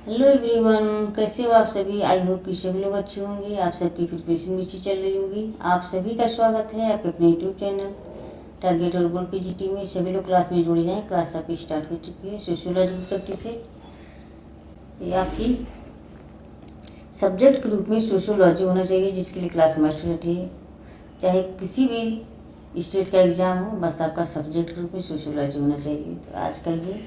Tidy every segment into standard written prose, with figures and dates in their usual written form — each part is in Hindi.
हेलो एवरीवन, कैसे हो आप सभी। आई होप कि सभी लोग अच्छे होंगे। आप सबकी प्रिपरेशन भी अच्छी चल रही होगी। आप सभी का स्वागत है आपके अपने यूट्यूब चैनल टारगेट और गोल पीजीटी में। सभी लोग क्लास में जुड़ जाएं। क्लास आपकी स्टार्ट हो चुकी है। सोशियोलॉजी की प्रैक्टिस से ये आपकी सब्जेक्ट के रूप में सोशियोलॉजी होना चाहिए, जिसके लिए क्लास मस्ट रहती है। चाहे किसी भी स्टेट का एग्जाम हो, बस आपका सब्जेक्ट के रूप में सोशियोलॉजी होना चाहिए। तो आज का ये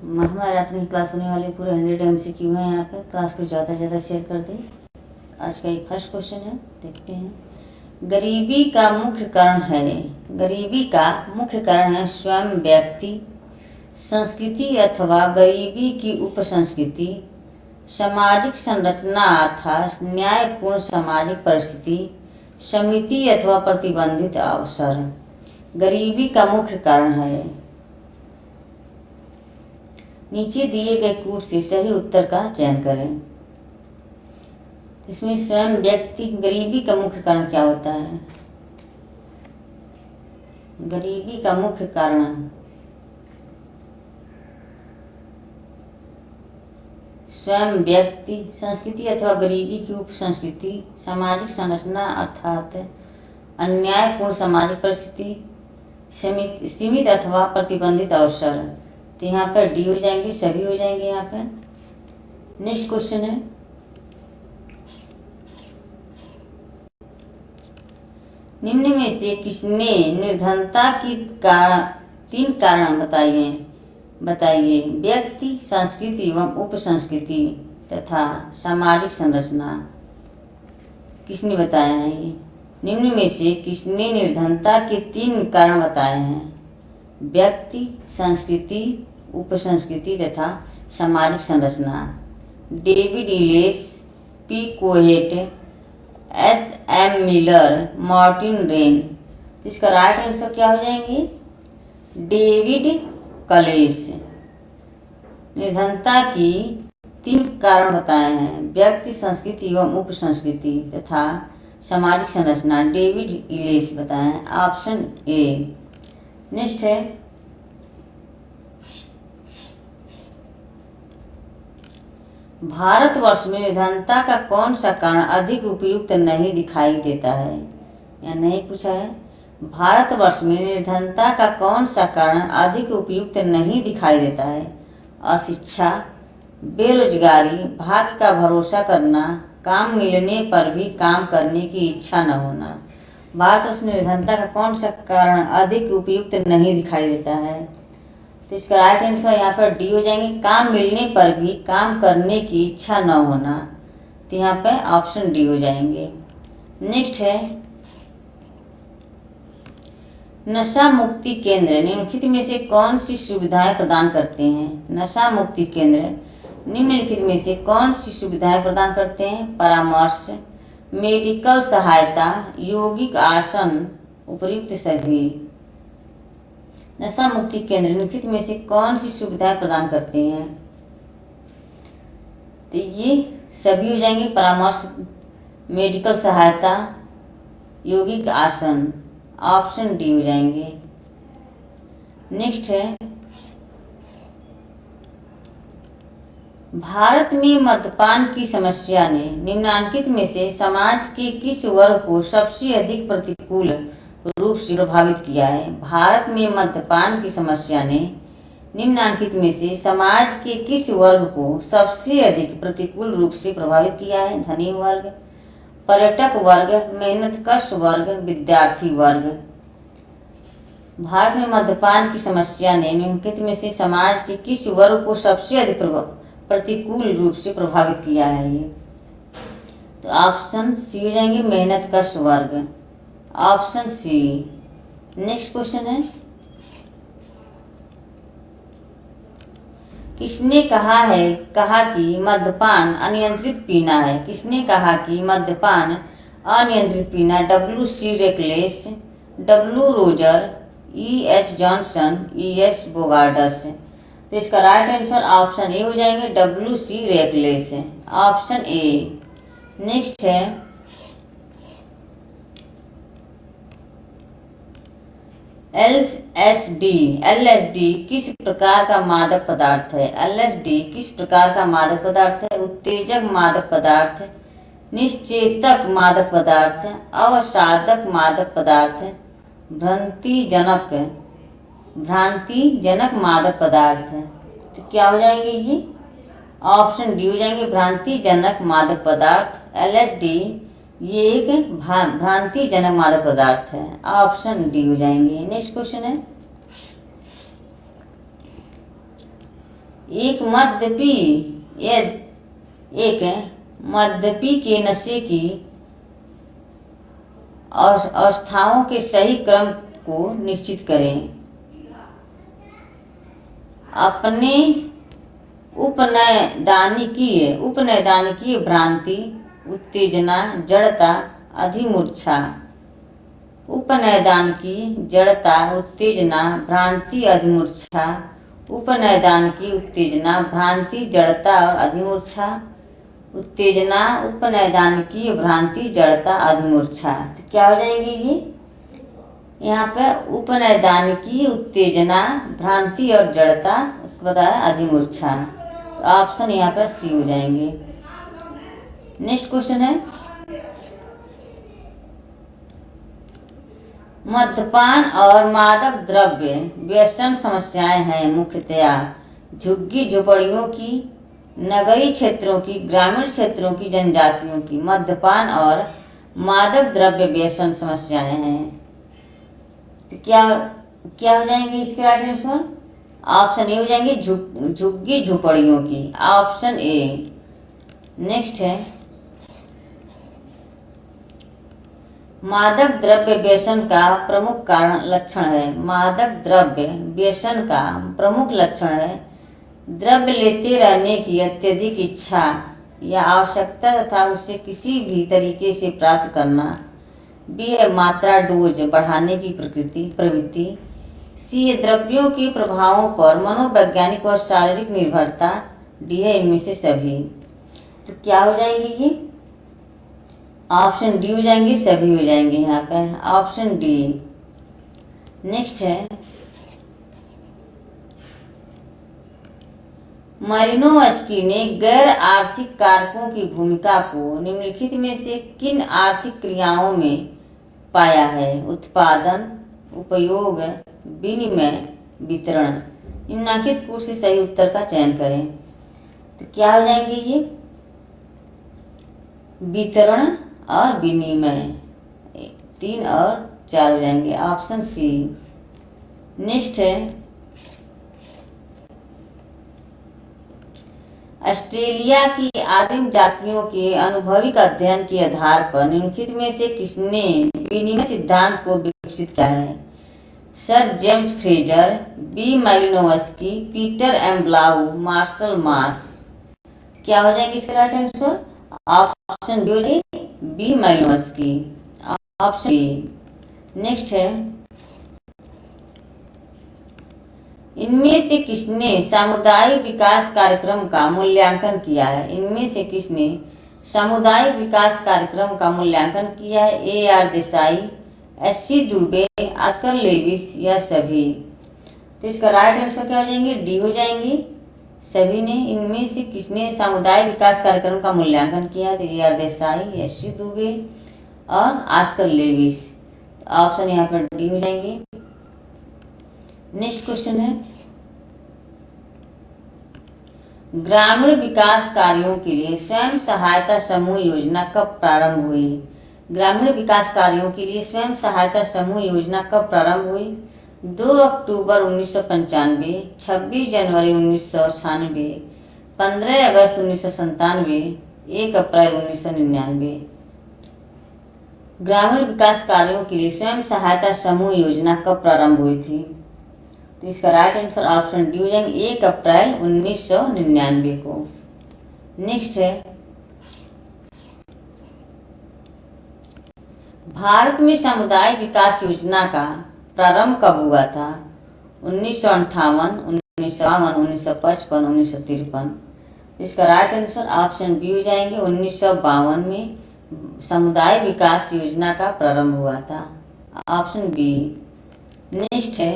महाभारत की क्लास होने वाली, पूरे 100 MCQ है यहाँ पे। क्लास को ज़्यादा से ज़्यादा शेयर कर दें। आज का एक फर्स्ट क्वेश्चन है, देखते हैं। गरीबी का मुख्य कारण है। गरीबी का मुख्य कारण है स्वयं व्यक्ति, संस्कृति अथवा गरीबी की उपसंस्कृति, सामाजिक संरचना अर्थात न्यायपूर्ण सामाजिक परिस्थिति, समिति अथवा प्रतिबंधित अवसर। गरीबी का मुख्य कारण है। नीचे दिए गए कूट से सही उत्तर का चयन करें। इसमें स्वयं व्यक्ति, गरीबी का मुख्य कारण क्या होता है? गरीबी का मुख्य कारण स्वयं व्यक्ति, संस्कृति अथवा गरीबी की उपसंस्कृति, सामाजिक संरचना अर्थात अन्यायपूर्ण सामाजिक परिस्थिति, सीमित अथवा प्रतिबंधित अवसर। तो यहाँ पर डी हो जाएंगे, सभी हो जाएंगे यहाँ पर। नेक्स्ट क्वेश्चन है, निम्न में से किसने निर्धनता की तीन कारण बताइए। व्यक्ति, संस्कृति एवं उपसंस्कृति तथा सामाजिक संरचना। किसने बताया है ये? निम्न में से किसने निर्धनता के तीन कारण बताए हैं? व्यक्ति, संस्कृति, उपसंस्कृति तथा सामाजिक संरचना। David Ellis, P Cohen, SM Miller, Martin Rein. इसका राइट आंसर क्या हो जाएंगे? डेविड कलेस। निर्धनता की तीन कारण बताए हैं, व्यक्ति, संस्कृति एवं उपसंस्कृति तथा सामाजिक संरचना। डेविड इलेस बताए हैं, ऑप्शन ए। नेक्स्ट है, भारतवर्ष में निर्धनता का कौन सा कारण अधिक उपयुक्त नहीं दिखाई देता है? या नहीं पूछा है। भारतवर्ष में निर्धनता का कौन सा कारण अधिक उपयुक्त नहीं दिखाई देता है? अशिक्षा, बेरोजगारी, भाग्य का भरोसा करना, काम मिलने पर भी काम करने की इच्छा न होना। भारतवर्ष में निर्धनता का कौन सा कारण अधिक उपयुक्त नहीं दिखाई देता है? तो इसका राइट आंसर यहाँ पर डी हो जाएंगे, काम मिलने पर भी काम करने की इच्छा न होना। तो यहाँ पे ऑप्शन डी हो जाएंगे। नेक्स्ट है, नशा मुक्ति केंद्र निम्नलिखित में से कौन सी सुविधाएं प्रदान करते हैं? नशा मुक्ति केंद्र निम्नलिखित में से कौन सी सुविधाएं प्रदान करते हैं? परामर्श, मेडिकल सहायता, यौगिक आसन, उपयुक्त सभी। नशा मुक्ति केंद्र निम्नलिखित में से कौन सी सुविधाएं प्रदान करते हैं? तो ये सभी हो जाएंगे, परामर्श, मेडिकल सहायता, यौगिक आसन। ऑप्शन डी हो जाएंगे। नेक्स्ट है, भारत में मद्यपान की समस्या ने निम्नांकित में से समाज के किस वर्ग को सबसे अधिक प्रतिकूल रूप से प्रभावित किया है? भारत में मद्यपान की समस्या ने निम्नांकित में से समाज के किस वर्ग को सबसे अधिक प्रतिकूल रूप से प्रभावित किया है? धनी वर्ग, पर्यटक वर्ग, मेहनतकश वर्ग, विद्यार्थी वर्ग। भारत में मद्यपान की समस्या ने निम्नलिखित में से समाज के किस वर्ग को सबसे अधिक प्रतिकूल रूप से प्रभावित किया है? ये तो ऑप्शन सी हो जाएंगे, मेहनतकश वर्ग। Option C. नेक्स्ट क्वेश्चन है, किसने कहा कि मद्यपान अनियंत्रित पीना है? किसने कहा कि मद्यपान अनियंत्रित पीना? WC reckless, W Roger, EH Johnson, ES Bogardus. तो इसका राइट आंसर ऑप्शन ए हो जाएंगे, WC reckless. Option A. Next है, एलएसडी किस प्रकार का मादक पदार्थ है? एलएसडी किस प्रकार का मादक पदार्थ है? उत्तेजक मादक पदार्थ, निश्चेतक मादक पदार्थ, अवसादक मादक पदार्थ, भ्रांतिजनक मादक पदार्थ। तो क्या हो जाएंगे ये? ऑप्शन डी हो जाएंगे, भ्रांतिजनक मादक पदार्थ। एलएसडी ये एक भ्रांतिजनक मादक पदार्थ है। ऑप्शन डी हो जाएंगे। नेक्स्ट क्वेश्चन है, एक मद्यपी के नशे की अवस्थाओं के सही क्रम को निश्चित करें। अपने उपनैदानिकीय भ्रांति, उत्तेजना, जड़ता, अधिमूर्छा। उपनैदानिकी, जड़ता, उत्तेजना, भ्रांति, अधिमूर्छा। उपनैदानिकी, उत्तेजना, भ्रांति, जड़ता और अधिमूर्छा। उत्तेजना, उपनैदानिकी, भ्रांति, जड़ता, अधिमूर्छा। तो क्या हो जाएंगे ये? यहाँ पे उपनैदानिकी, उत्तेजना, भ्रांति और जड़ता, उसको बताया अधिमूर्छा। तो ऑप्शन यहाँ पे सी हो जाएंगे। नेक्स्ट क्वेश्चन है, मद्यपान और मादक द्रव्य व्यसन समस्याएं हैं मुख्यतया झुग्गी झोपड़ियों की, नगरीय क्षेत्रों की, ग्रामीण क्षेत्रों की, जनजातियों की। मद्यपान और मादक द्रव्य व्यसन समस्याएं हैं। तो क्या हो जाएंगे इसके राइट आंसर? ऑप्शन ए हो जाएंगे, झुग्गी झोपड़ियों की। Option A. नेक्स्ट है, मादक द्रव्य व्यसन का प्रमुख लक्षण है। मादक द्रव्य व्यसन का प्रमुख लक्षण है द्रव्य लेते रहने की अत्यधिक इच्छा या आवश्यकता तथा उसे किसी भी तरीके से प्राप्त करना। बी है मात्रा डोज बढ़ाने की प्रवृत्ति। सी है द्रव्यों के प्रभावों पर मनोवैज्ञानिक और शारीरिक निर्भरता। डी है इनमें से सभी। तो क्या हो जाएंगे ये? ऑप्शन डी हो जाएंगे, सभी हो जाएंगे यहाँ पे। Option D. नेक्स्ट है, मालिनोव्स्की ने गैर आर्थिक कारकों की भूमिका को निम्नलिखित में से किन आर्थिक क्रियाओं में पाया है? उत्पादन, उपयोग, विनिमय, वितरण। निम्नलिखित कोड से सही उत्तर का चयन करें। तो क्या हो जाएंगे ये? वितरण और विनिमय। 3 और 4 हो जाएंगे। Option C. नेक्स्ट है, ऑस्ट्रेलिया की आदिम जातियों के अनुभविक अध्ययन के आधार पर निम्नलिखित में से किसने विनिमय सिद्धांत को विकसित किया है? Sir James Frazer, B Malinowski, Peter M Blau, Marshall Mauss. क्या हो जाएगी इसका right answer? Option B Malinowski. Option B. Next है, इनमें से किसने सामुदायिक विकास कार्यक्रम का मूल्यांकन किया है? इनमें से किसने सामुदायिक विकास कार्यक्रम का मूल्यांकन किया है? A R Desai, SC. Dubey, Oscar Levi's या सभी। तो इसका राइट आंसर क्या हो जाएंगे? डी हो जाएंगे, सभी ने। इनमें से किसने सामुदायिक विकास कार्यक्रम का मूल्यांकन किया है? तो ए आर देसाई, एस.सी. दुबे और ऑस्कर लेविस। ऑप्शन यहाँ पर डी हो जाएंगे। नेक्स्ट क्वेश्चन है, ग्रामीण विकास कार्यों के लिए स्वयं सहायता समूह योजना कब प्रारंभ हुई? ग्रामीण विकास कार्यों के लिए स्वयं सहायता समूह योजना कब प्रारंभ हुई? 2 अक्टूबर 1995, 26 जनवरी 1996, 15 अगस्त 1997, 1 अप्रैल 1999। ग्रामीण विकास कार्यों के लिए स्वयं सहायता समूह योजना कब प्रारंभ हुई थी? तो इसका राइट आंसर ऑप्शन डी हो जाएंगे, 1 अप्रैल 1999 को। नेक्स्ट है, भारत में समुदाय विकास योजना का प्रारंभ कब हुआ था? 1958, 1952, 1955, 1953। इसका राइट आंसर ऑप्शन बी हो जाएंगे, 1952 में समुदाय विकास योजना का प्रारंभ हुआ था। Option B. नेक्स्ट है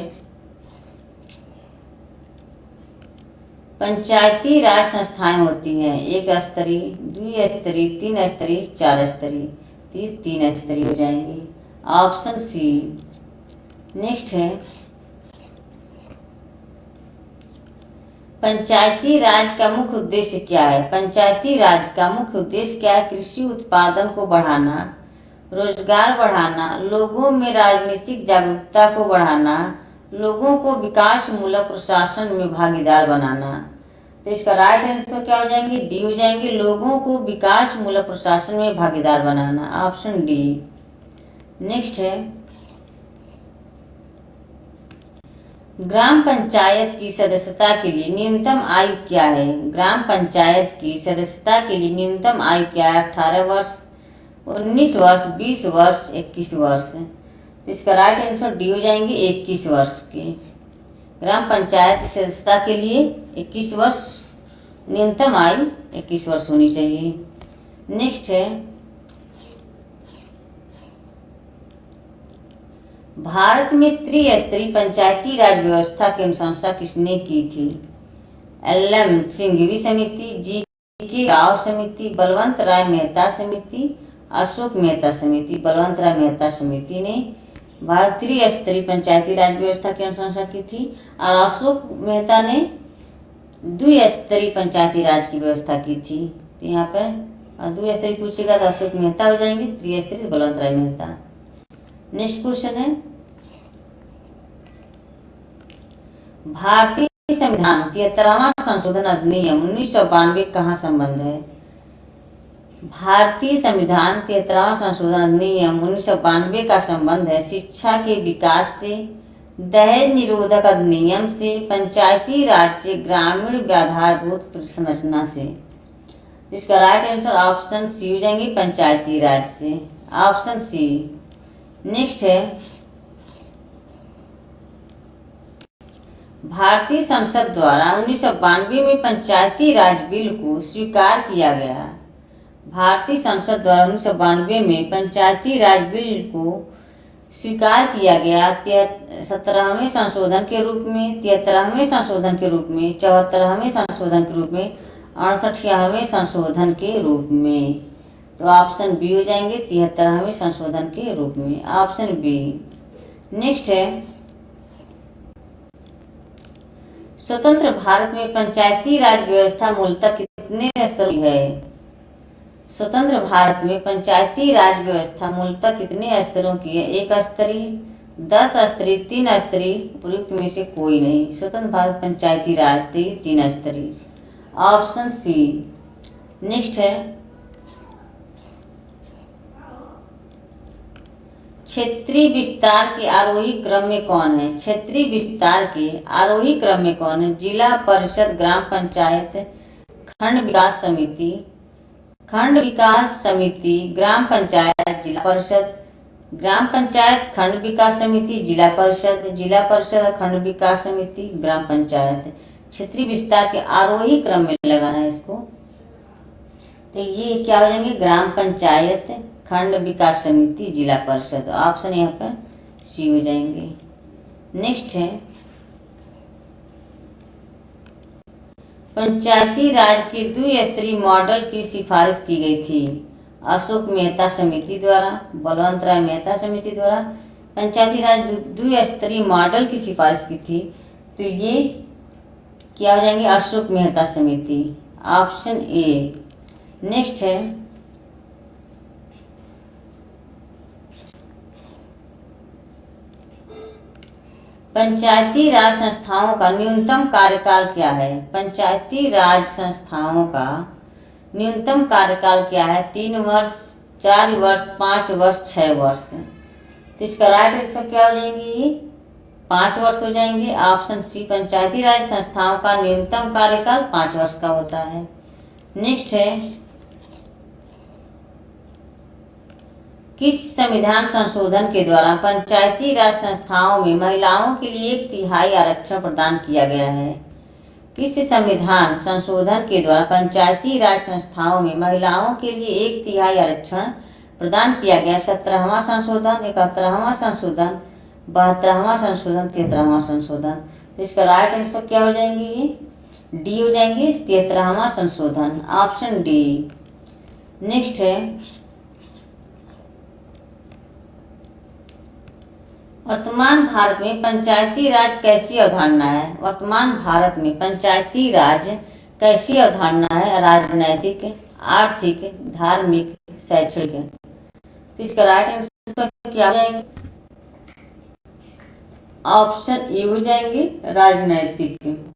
पंचायती राज संस्थाएं होती हैं एक स्तरीय, द्विस्तरीय, तीन स्तरीय, चार स्तरीय। तो ये तीन स्तरीय हो जाएंगी, ऑप्शन सी। नेक्स्ट है पंचायती राज का मुख्य उद्देश्य क्या है? पंचायती राज का मुख्य उद्देश्य क्या है? कृषि उत्पादन को बढ़ाना, रोजगार बढ़ाना, लोगों में राजनीतिक जागरूकता को बढ़ाना, लोगों को विकास मूलक प्रशासन में भागीदार बनाना। तो इसका राइट आंसर क्या हो जाएंगे? डी हो जाएंगे, लोगों को विकास मूलक प्रशासन में भागीदार बनाना, ऑप्शन डी। नेक्स्ट है ग्राम पंचायत की सदस्यता के लिए न्यूनतम आयु क्या है? ग्राम पंचायत की सदस्यता के लिए न्यूनतम आयु क्या है? 18 वर्ष, 19 वर्ष, 20 वर्ष, 21 वर्ष। तो इसका राइट आंसर डी हो जाएंगे 21 वर्ष के। ग्राम पंचायत की सदस्यता के लिए 21 वर्ष न्यूनतम आयु 21 वर्ष होनी चाहिए। नेक्स्ट है भारत में त्रिस्तरीय पंचायती राज व्यवस्था की अनुशंसा किसने की थी? एल.एम. सिंघवी समिति, जी.के. राव समिति, बलवंत राय मेहता समिति, अशोक मेहता समिति। बलवंत राय मेहता समिति ने भारत त्रिस्तरीय पंचायती राज व्यवस्था की अनुशंसा की थी और अशोक मेहता ने द्विस्तरीय पंचायती राज की व्यवस्था की थी। तो यहाँ पर द्विस्तरीय पूछेगा तो अशोक मेहता हो जाएंगे, त्रिस्तरीय बलवंत राय मेहता। नेक्स्ट क्वेश्चन है भारतीय संविधान 73वां संशोधन अधिनियम 1992 कहाँ संबंध है? भारतीय संविधान 73वां संशोधन अधिनियम 1992 का संबंध है शिक्षा के विकास से, दहेज निरोधक अधिनियम से, पंचायती राज से, ग्रामीण आधारभूत संरचना से। इसका राइट आंसर ऑप्शन सी हो जाएंगे, पंचायती राज से, ऑप्शन सी। नेक्स्ट है भारतीय संसद द्वारा 1992 में पंचायती राज बिल को स्वीकार किया गया। भारतीय संसद द्वारा 1992 में पंचायती राज बिल को स्वीकार किया गया 17वें संशोधन के रूप में, 73वें संशोधन के रूप में, 74वें संशोधन के रूप में, 68वें संशोधन के रूप में। तो ऑप्शन बी हो जाएंगे, 73वें संशोधन के रूप में, ऑप्शन बी। नेक्स्ट है स्वतंत्र भारत में पंचायती राज व्यवस्था मूलतः कितने स्तरों की है? स्वतंत्र भारत में पंचायती राज व्यवस्था मूलतः कितने स्तरों की है? 1 स्तरीय, 10 स्तरीय, 3 स्तरीय, उपयुक्त में से कोई नहीं। स्वतंत्र भारत पंचायती राज 3 स्तरीय, ऑप्शन सी। नेक्स्ट है क्षेत्रीय विस्तार के आरोही क्रम में कौन है? क्षेत्रीय विस्तार के आरोही क्रम में कौन है? जिला परिषद, ग्राम पंचायत, खंड विकास समिति, खंड विकास समिति, ग्राम पंचायत, जिला परिषद, ग्राम पंचायत, खंड विकास समिति, जिला परिषद, जिला परिषद, खंड विकास समिति, ग्राम पंचायत। क्षेत्रीय विस्तार के आरोही क्रम में लगाना है इसको। तो ये क्या हो जाएंगे? ग्राम पंचायत, खंड विकास समिति, जिला परिषद। ऑप्शन यहाँ पर सी हो जाएंगे। नेक्स्ट है पंचायती राज के द्विस्तरीय मॉडल की सिफारिश की गई थी। अशोक मेहता समिति द्वारा, बलवंत राय मेहता समिति द्वारा पंचायती राज द्विस्तरीय मॉडल की सिफारिश की थी। तो ये क्या हो जाएंगे? अशोक मेहता समिति, ऑप्शन ए। नेक्स्ट है पंचायती राज संस्थाओं का न्यूनतम कार्यकाल क्या है? पंचायती राज संस्थाओं का न्यूनतम कार्यकाल क्या है? 3 वर्ष, 4 वर्ष, 5 वर्ष, 6 वर्ष। तो इसका राइट आंसर क्या हो जाएंगे? 5 वर्ष हो जाएंगे, ऑप्शन सी। पंचायती राज संस्थाओं का न्यूनतम कार्यकाल 5 वर्ष का होता है। नेक्स्ट है किस संविधान संशोधन के द्वारा पंचायती राज संस्थाओं में महिलाओं के लिए 1/3 आरक्षण प्रदान किया गया है? किस संविधान संशोधन के द्वारा पंचायती राज संस्थाओं में महिलाओं के लिए 1/3 आरक्षण प्रदान किया गया? 17वां संशोधन, 71वां संशोधन, 72वां संशोधन, 73वां संशोधन। तो इसका राइट आंसर क्या हो जाएंगे, ये डी हो जाएंगे, 73वां संशोधन, ऑप्शन डी। नेक्स्ट है, वर्तमान भारत में पंचायती राज कैसी अवधारणा है? वर्तमान भारत में पंचायती राज कैसी अवधारणा है? राजनैतिक, आर्थिक, धार्मिक, शैक्षणिक है। तो इसका राइट आंसर क्या हो जाएंगे, ऑप्शन ए हो जाएंगे, राजनैतिक,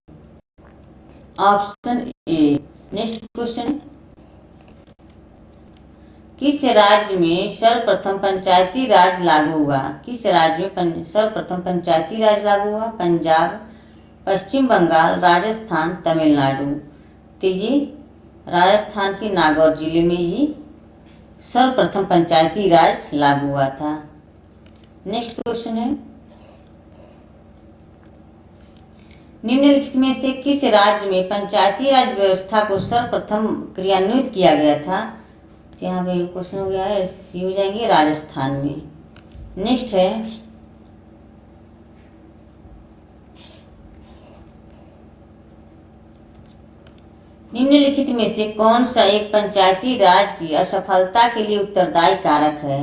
ऑप्शन ए। नेक्स्ट क्वेश्चन, किस राज्य में सर्वप्रथम पंचायती राज लागू हुआ? किस राज्य में सर्वप्रथम पंचायती राज लागू हुआ? पंजाब, पश्चिम बंगाल, राजस्थान, तमिलनाडु। तो ये राजस्थान के नागौर जिले में ये सर्वप्रथम पंचायती राज लागू हुआ था। नेक्स्ट क्वेश्चन है, निम्नलिखित में से किस राज्य में पंचायती राज व्यवस्था को सर्वप्रथम क्रियान्वित किया गया था? तो यहाँ पे क्वेश्चन हो गया है, सी हो जाएंगे, राजस्थान में। नेक्स्ट है, निम्नलिखित में से कौन सा एक पंचायती राज की असफलता के लिए उत्तरदायी कारक है?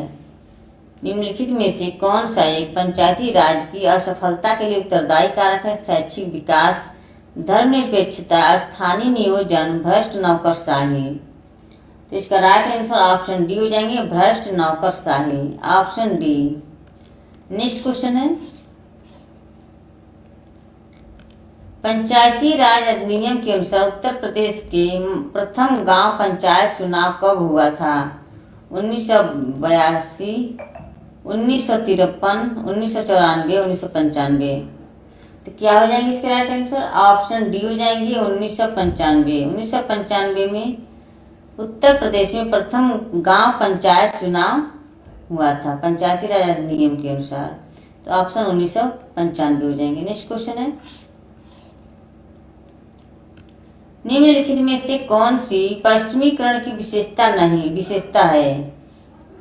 निम्नलिखित में से कौन सा एक पंचायती राज की असफलता के लिए उत्तरदायी कारक है? शैक्षिक विकास, धर्मनिरपेक्षता, स्थानीय नियोजन, भ्रष्ट नौकरशाही। तो इसका राइट आंसर ऑप्शन डी हो जाएंगे, भ्रष्ट नौकरशाही, ऑप्शन डी। नेक्स्ट क्वेश्चन है, पंचायती राज अधिनियम के अनुसार उत्तर प्रदेश के प्रथम गांव पंचायत चुनाव कब हुआ था? 1982, 1953, 1994, 1995। तो क्या हो जाएंगे इसके राइट आंसर, ऑप्शन डी हो जाएंगे, 1995। 1995 में उत्तर प्रदेश में प्रथम गांव पंचायत चुनाव हुआ था पंचायती राज अधिनियम के अनुसार। तो ऑप्शन 1995 हो जाएंगे। नेक्स्ट क्वेश्चन है, निम्नलिखित में से कौन सी पश्चिमीकरण की विशेषता है?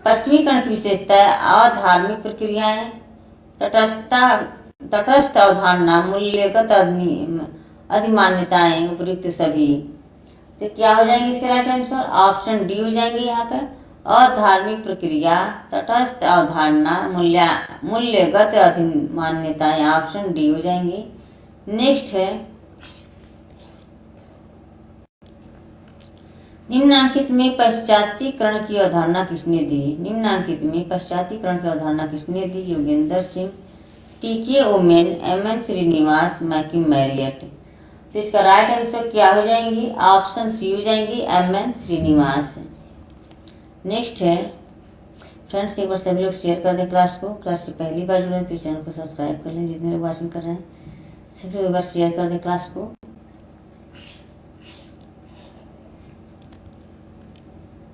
पश्चिमीकरण की विशेषता है अधार्मिक प्रक्रियाएं, तटस्थ अवधारणा, मूल्यगत अधिमान्यताएं, उपयुक्त सभी। तो क्या हो जाएंगे इसके राइट आंसर, ऑप्शन डी हो जाएंगे यहाँ पे, अधार्मिक प्रक्रिया, तटस्थ अवधारणा, मूल्यगत अधिमान्यताएं, ऑप्शन डी हो जाएंगे। नेक्स्ट है, निम्नांकित में पश्चातीकरण की अवधारणा किसने दी? निम्नांकित में पश्चातीकरण की अवधारणा किसने दी? Yogendra Singh, T K. Oommen, M N. Srinivas, McKim Marriott. तो इसका राइट आंसर क्या हो जाएंगी, ऑप्शन सी हो जाएंगी, एम.एन. श्रीनिवास। नेक्स्ट है, फ्रेंड्स एक बार सभी लोग शेयर कर दें क्लास को। क्लास से पहली बार जुड़े प्लीज चैनल को सब्सक्राइब कर लें। जितने लोग वॉचिंग कर रहे हैं सभी लोग एक बार शेयर कर दें क्लास को।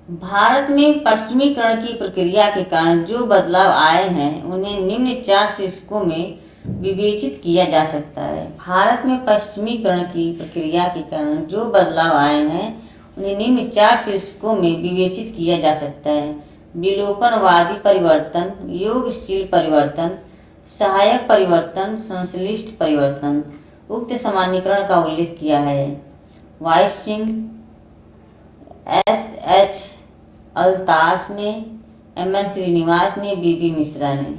भारत में पश्चिमीकरण की प्रक्रिया के कारण जो बदलाव आए हैं उन्हें निम्न 4 शीर्षकों में विवेचित किया जा सकता है। भारत में पश्चिमीकरण की प्रक्रिया के कारण जो बदलाव आए हैं उन्हें निम्न 4 शीर्षकों में विवेचित किया जा सकता है। विलोपनवादी परिवर्तन, योगशील परिवर्तन, सहायक परिवर्तन, संश्लिष्ट परिवर्तन। उक्त सामान्यीकरण का उल्लेख किया है वाइस सिंह, S.H. अल्ताश ने, M.N. श्रीनिवास ने, B.B. मिश्रा ने।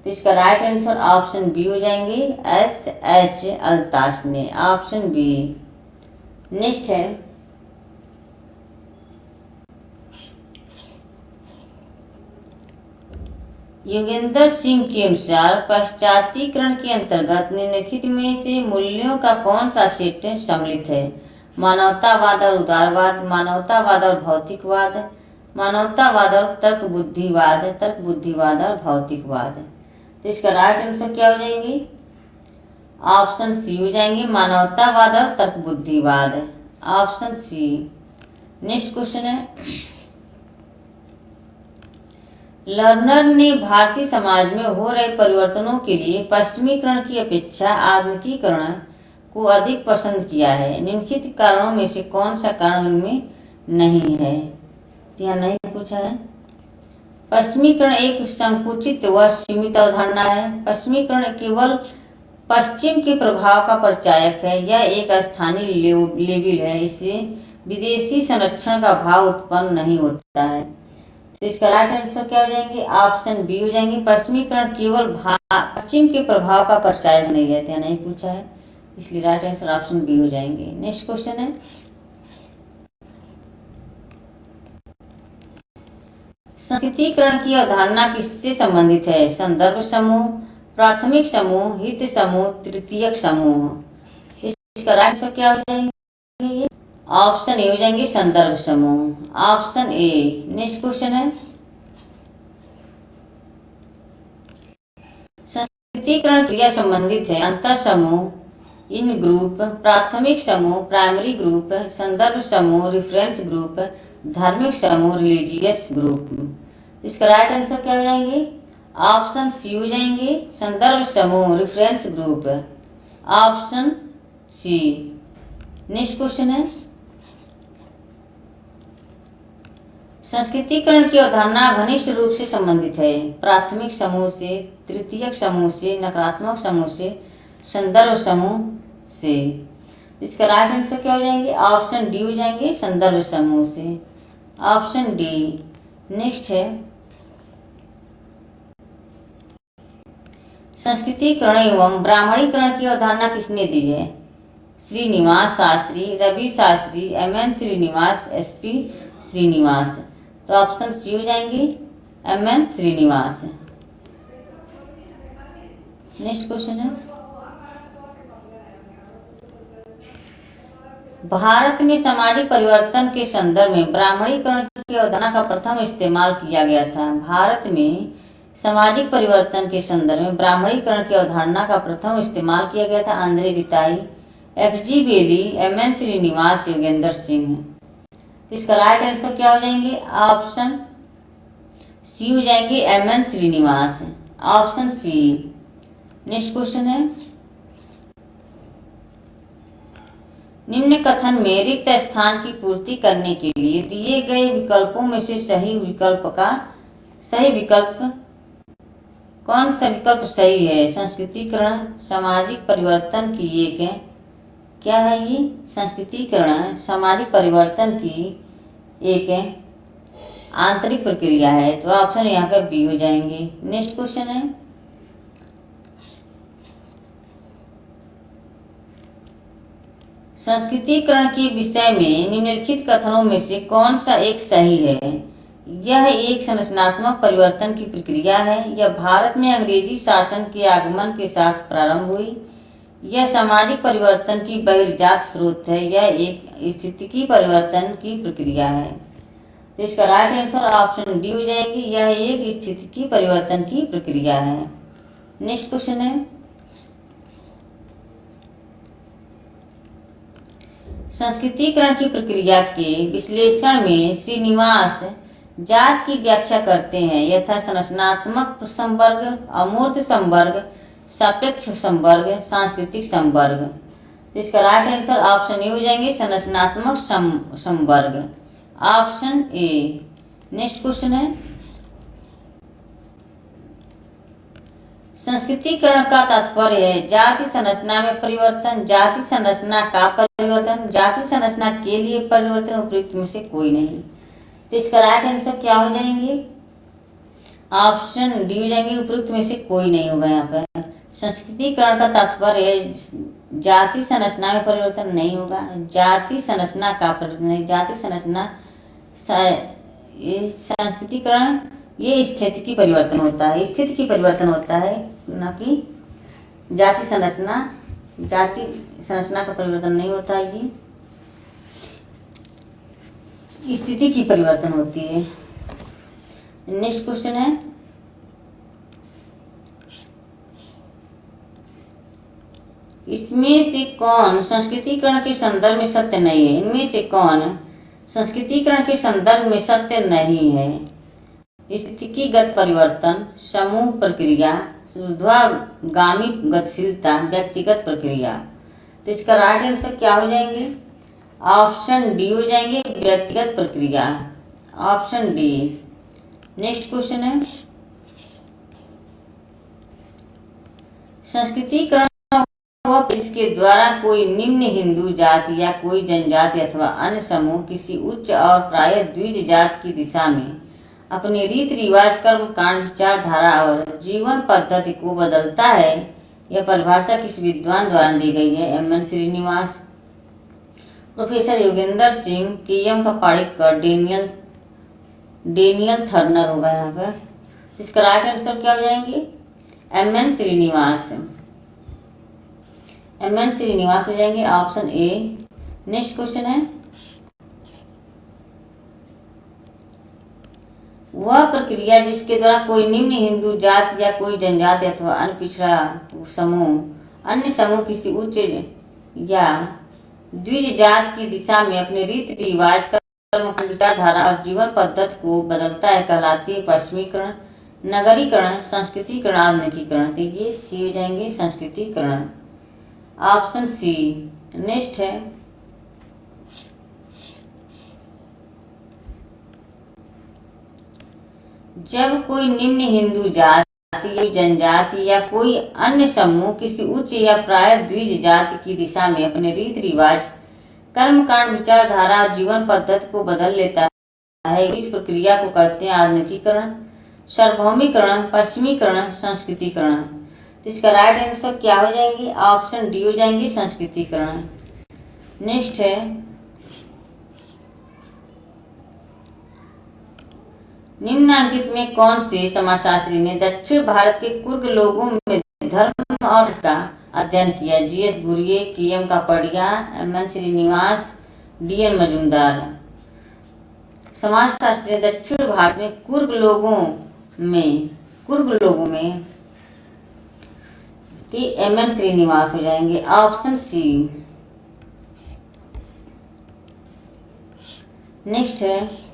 तो इसका राइट आंसर ऑप्शन बी हो जाएंगे, S.H. अल्ताश ने, ऑप्शन बी। नेक्स्ट है, योगेंद्र सिंह के अनुसार पश्चातीकरण के अंतर्गत निम्नलिखित में से मूल्यों का कौन सा सेट सम्मिलित है? मानवतावाद और उदारवाद, मानवतावाद और भौतिकवाद, मानवतावाद और तर्क बुद्धिवाद और भौतिकवाद। तो इसका राइट आंसर क्या हो जाएंगे, ऑप्शन सी हो जाएंगे, मानवतावाद और तर्क बुद्धिवाद, ऑप्शन सी। नेक्स्ट क्वेश्चन है, लर्नर ने भारतीय समाज में हो रहे परिवर्तनों के लिए पश्चिमीकरण की अपेक्षा आधुनिकीकरण को अधिक पसंद किया है। निम्नलिखित कारणों में से कौन सा कारण उनमें नहीं है? यहाँ नहीं पूछा है। पश्चिमीकरण एक संकुचित व सीमित अवधारणा है। पश्चिमीकरण केवल पश्चिम के प्रभाव का परिचायक है। यह एक स्थानीय लेबल है, इससे विदेशी संरक्षण का भाव उत्पन्न नहीं होता है। तो इसका राइट आंसर क्या हो जाएंगे? ऑप्शन बी हो जाएंगे। पश्चिमीकरण केवल पश्चिम के प्रभाव का परिचायक नहीं रहते हैं, नहीं पूछा है, इसलिए राइट आंसर ऑप्शन बी हो जाएंगे। नेक्स्ट क्वेश्चन है, संस्कृतिकरण की अवधारणा किससे संबंधित है? संदर्भ समूह, प्राथमिक समूह, हित समूह, तृतीयक समूह। इसका राइट आंसर क्या हो जाएंगे? ऑप्शन ए हो जाएंगे, संदर्भ समूह, ऑप्शन ए। नेक्स्ट क्वेश्चन है, संस्कृतिकरण क्रिया संबंधित है। अंतर समूह, इन ग्रुप, प्राथमिक समूह, प्राइमरी ग्रुप, संदर्भ समूह, रेफरेंस ग्रुप, धार्मिक समूह, रिलीजियस ग्रुप। इसका राइट आंसर क्या हो जाएंगे? ऑप्शन सी हो जाएंगे, संदर्भ समूह, reference group, option C. Next question है, संस्कृतिकरण की अवधारणा घनिष्ठ रूप से संबंधित है। प्राथमिक समूह से, तृतीयक समूह से, नकारात्मक समूह से, संदर्भ समूह से। इसका राइट आंसर क्या हो जाएंगे? ऑप्शन डी हो जाएंगे, संदर्भ समूह से, ऑप्शन डी। नेक्स्ट है, संस्कृतिकरण एवं ब्राह्मणीकरण की अवधारणा किसने दी है? श्रीनिवास शास्त्री, रवि शास्त्री, एम.एन. श्रीनिवास, एस.पी. श्रीनिवास। तो ऑप्शन सी हो जाएंगे, एम.एन. श्रीनिवास। नेक्स्ट क्वेश्चन है, भारत में सामाजिक परिवर्तन के संदर्भ में ब्राह्मणीकरण की अवधारणा का प्रथम इस्तेमाल किया गया था। भारत में सामाजिक परिवर्तन के संदर्भ में ब्राह्मणीकरण की अवधारणा का प्रथम इस्तेमाल किया गया था आंद्रे बिताई, एफ.जी. बेली, एम.एन. श्रीनिवास, योगेंद्र सिंह। तो इसका राइट आंसर क्या हो जाएंगे? ऑप्शन सी हो जाएंगे, M N. Srinivas, option C. Next question है, निम्न कथन में रिक्त स्थान की पूर्ति करने के लिए दिए गए विकल्पों में से सही विकल्प कौन सा विकल्प सही है? संस्कृतिकरण सामाजिक परिवर्तन की एक क्या है ये? संस्कृतिकरण सामाजिक परिवर्तन की एक आंतरिक प्रक्रिया है। तो ऑप्शन यहाँ पे बी हो जाएंगे। नेक्स्ट क्वेश्चन है, संस्कृतिकरण के विषय में निम्नलिखित कथनों में से कौन सा एक सही है? यह एक संरचनात्मक परिवर्तन की प्रक्रिया है। यह भारत में अंग्रेजी शासन के आगमन के साथ प्रारंभ हुई। यह सामाजिक परिवर्तन की बहिर्जात स्रोत है। यह एक स्थितिकी परिवर्तन की प्रक्रिया है। तो इसका राइट आंसर ऑप्शन डी हो जाएगी, यह एक स्थितिकी परिवर्तन की प्रक्रिया है। नेक्स्ट क्वेश्चन है, संस्कृतिकरण की प्रक्रिया के विश्लेषण में श्रीनिवास जात की व्याख्या करते हैं यथा संरचनात्मक संवर्ग, अमूर्त संवर्ग, सापेक्ष संवर्ग, सांस्कृतिक संवर्ग। तो इसका राइट आंसर ऑप्शन ए हो जाएंगे, संरचनात्मक संवर्ग, ऑप्शन ए। नेक्स्ट क्वेश्चन है, संस्कृतिकरण का तात्पर्य है जाति संरचना में परिवर्तन, जाति संरचना का परिवर्तन, जाति संरचना के लिए परिवर्तन, उपयुक्त में से कोई नहीं। तो इसका राइट आंसर क्या हो जाएंगे? ऑप्शन डी हो जाएंगे, उपयुक्त में से कोई नहीं होगा यहाँ पर। संस्कृतिकरण का तात्पर्य है जाति संरचना में परिवर्तन नहीं होगा, जाति संरचना का परिवर्तन नहीं, जाति संरचना संस्कृतिकरण ये स्थिति की परिवर्तन होता है, स्थिति की परिवर्तन होता है, न कि जाति संरचना का परिवर्तन नहीं होता है, ये स्थिति की परिवर्तन होती है। नेक्स्ट क्वेश्चन है, इसमें से कौन संस्कृतिकरण के संदर्भ में सत्य नहीं है? इनमें से कौन संस्कृतिकरण के संदर्भ में सत्य नहीं है? स्थितिगत परिवर्तन, समूह प्रक्रिया, ऊर्ध्वगामी गतिशीलता, व्यक्तिगत प्रक्रिया। तो इसका राइट आंसर क्या हो जाएंगे? ऑप्शन डी हो जाएंगे, व्यक्तिगत प्रक्रिया, ऑप्शन डी। नेक्स्ट क्वेश्चन है, संस्कृतिकरण वह जिसके द्वारा कोई निम्न हिंदू जाति या कोई जनजाति अथवा अन्य समूह किसी उच्च और प्रायः द्विज जाति की दिशा में अपने रीति रिवाज, कर्म कांड, विचारधारा और जीवन पद्धति को बदलता है। यह परिभाषा किस विद्वान द्वारा दी गई है? M N. Srinivas, professor Yogendra Singh, K M. Kapadikar, Daniel Thorner होगा यहाँ पे। तो इसका राइट आंसर क्या हो जाएंगे? एम.एन. श्रीनिवास। एम.एन. श्रीनिवास हो जाएंगे, ऑप्शन ए। नेक्स्ट क्वेश्चन है, वह प्रक्रिया जिसके द्वारा कोई निम्न हिंदू जाति या कोई जनजाति अथवा अन्य पिछड़ा समूह अन्य समूह किसी उच्च या द्विज जाति की दिशा में अपने रीति रिवाज, कर्म, विचारधारा और जीवन पद्धति को बदलता है, कहलाती है पश्चिमीकरण, नगरीकरण, संस्कृतिकरण, आधुनिकीकरण। तो ये सी हो जाएंगे, संस्कृतिकरण, ऑप्शन सी। नेक्स्ट है, जब कोई निम्न हिंदू जाति या जनजाति या कोई अन्य समूह किसी उच्च या प्रायः द्विज जाति की दिशा में अपने रीति रिवाज, कर्म कांड, विचारधारा और जीवन पद्धति को बदल लेता है, इस प्रक्रिया को कहते हैं आधुनिकीकरण, सार्वभौमिकरण, पश्चिमीकरण, संस्कृतिकरण। तो इसका राइट आंसर क्या हो जाएंगे? ऑप्शन डी हो जाएंगे, संस्कृतिकरण। नेक्स्ट है, निम्नांकित में कौन से समाजशास्त्री ने दक्षिण भारत के कुर्ग लोगों में धर्म और का अध्ययन किया? G S. Ghurye, K M. Kapadia, M N. Srinivas, D N. Majumdar. समाजशास्त्री ने दक्षिण भारत में कुर्ग लोगों में एम.एन. श्रीनिवास हो जाएंगे, ऑप्शन सी। नेक्स्ट है,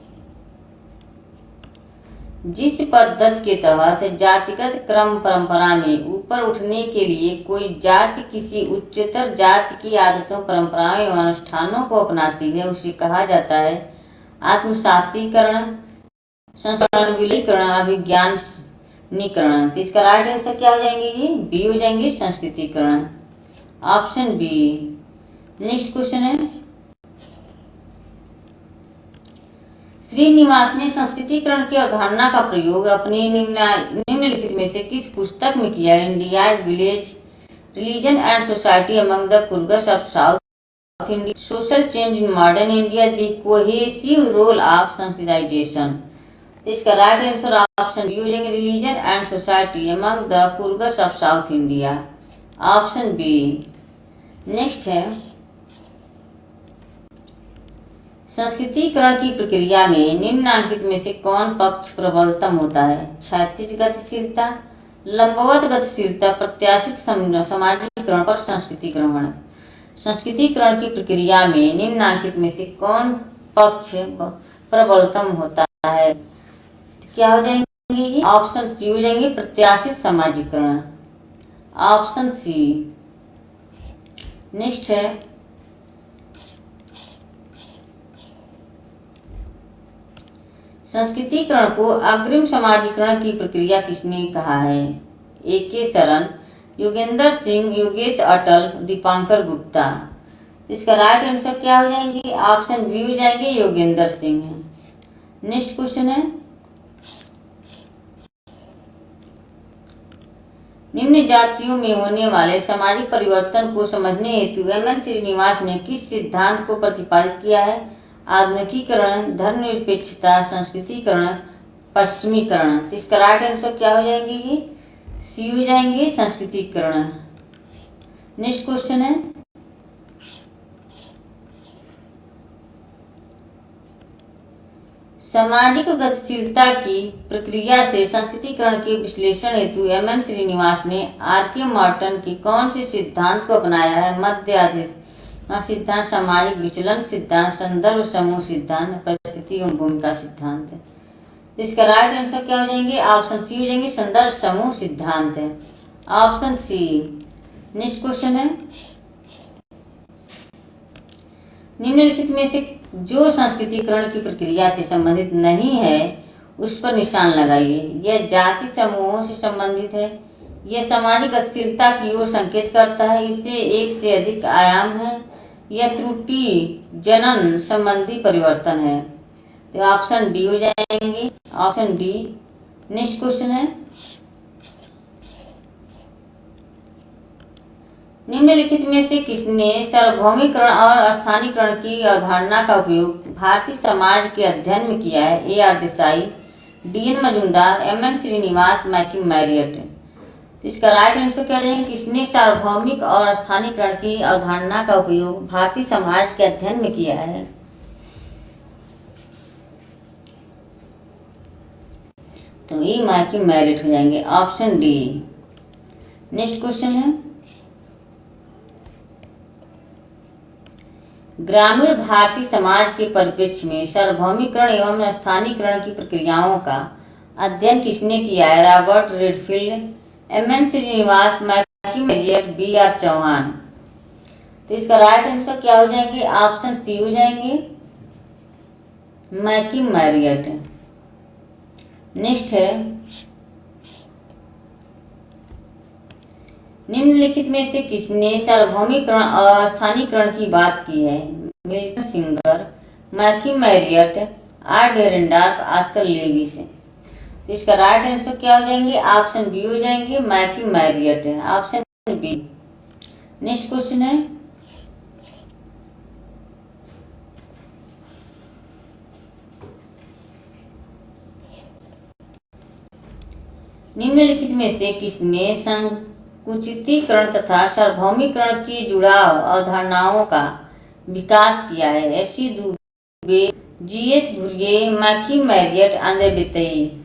जिस पद्धति के तहत जातिगत क्रम परंपरा में ऊपर उठने के लिए कोई जाति किसी उच्चतर जाति की आदतों, परंपराओं एवं अनुष्ठानों को अपनाती है, उसे कहा जाता है आत्मसातीकरण, संस्करण, विलीकरण, अभिज्ञानीकरण। तो इसका राइट आंसर क्या हो जाएंगे? ये बी हो जाएंगे, संस्कृतिकरण, ऑप्शन बी। नेक्स्ट क्वेश्चन है, श्रीनिवास ने संस्कृतिकरण की अवधारणा का प्रयोग अपनी निम्नलिखित में से किस पुस्तक में किया? India's village, religion and society among the Coorgs of south India, social change in modern India, the cohesive role of Sanskritization. इसका राइट आंसर ऑप्शन बी हो जाएंगे, religion and society among the Coorgs of south India, option B. Next है, संस्कृतिकरण की प्रक्रिया में निम्नांकित में से कौन पक्ष प्रबलतम होता है? क्षैतिज गतिशीलता, लंबवत गतिशीलता, प्रत्याशित समाजीकरण और संस्कृतिकरण। संस्कृतिकरण की प्रक्रिया में निम्नांकित में से कौन पक्ष प्रबलतम होता है? क्या हो जाएंगे? ऑप्शन सी हो जाएंगे, प्रत्याशित समाजीकरण, ऑप्शन सी। नेक्स्ट है, संस्कृतिकरण को अग्रिम समाजीकरण की प्रक्रिया किसने कहा है? ए.के. शरण, योगेंद्र सिंह, योगेश अटल, दीपांकर गुप्ता। इसका राइट आंसर क्या हो जाएंगे? ऑप्शन बी हो जाएंगे, योगेंद्र सिंह। नेक्स्ट क्वेश्चन है, निम्न जातियों में होने वाले सामाजिक परिवर्तन को समझने हेतु एम.एन. श्रीनिवास ने किस सिद्धांत को प्रतिपादित किया है? आधुनिकीकरण, धर्मनिरपेक्षता, संस्कृतिकरण, पश्चिमीकरण। तो इसका राइट आंसर क्या हो जाएंगे? ये सी हो जाएंगे, संस्कृतिकरण। नेक्स्ट क्वेश्चन है, सामाजिक गतिशीलता की प्रक्रिया से संस्कृतिकरण के विश्लेषण हेतु एम.एन. श्रीनिवास ने आर.के. मार्टन के कौन से सिद्धांत को अपनाया है? मध्यादेश सिद्धांत, सामाजिक विचलन सिद्धांत, संदर्भ समूह सिद्धांत, परिस्थिति एवं भूमिका सिद्धांत। तो इसका राइट आंसर क्या हो जाएंगे? ऑप्शन सी हो जाएंगे, संदर्भ समूह सिद्धांत, ऑप्शन सी। नेक्स्ट क्वेश्चन है, निम्नलिखित में से जो संस्कृतिकरण की प्रक्रिया से संबंधित नहीं है उस पर निशान लगाइए। यह जाति समूहों से संबंधित है। यह सामाजिक गतिशीलता की ओर संकेत करता है। इससे एक से अधिक आयाम है। यह त्रुटि जनन संबंधी परिवर्तन है। तो ऑप्शन डी हो जाएंगे, ऑप्शन डी। नेक्स्ट क्वेश्चन है, निम्नलिखित में से किसने सार्वभौमिकरण और स्थानीयकरण की अवधारणा का उपयोग भारतीय समाज के अध्ययन में किया है? A R Desai, D N Majumdar, M N Srinivas, McKim Marriott. तो इसका राइट आंसर क्या रहेगा? किसने सार्वभौमिक और स्थानीयकरण की अवधारणा का उपयोग भारतीय समाज के अध्ययन में किया है? तो ये मैक्यू मैरियट हो जाएंगे, ऑप्शन डी। नेक्स्ट क्वेश्चन है, ग्रामीण भारतीय समाज के परिप्रेक्ष्य में सार्वभौमिकरण एवं स्थानीयकरण की प्रक्रियाओं का अध्ययन किसने किया है? Robert Redfield, M N Srinivas, McKim Marriott, B R Chauhan. तो इसका राइट आंसर क्या हो जाएंगे? ऑप्शन सी हो जाएंगे, मैक्यू मैरियट। नेक्स्ट है, निम्नलिखित में से किसने सार्वभौमिकरण और स्थानीयकरण की बात की है? Milton Singer, McKim Marriott, R Dahrendorf, Oscar Lewis. तो इसका राइट आंसर क्या हो जाएंगे? ऑप्शन बी हो जाएंगे, McKim Marriott, option B. Next question है, निम्नलिखित में से किसने संकुचितीकरण तथा सार्वभौमिकरण की जुड़ाव अवधारणाओं का विकास किया है? S C. Dube, G S. Ghurye, McKim Marriott, Andre डेतई।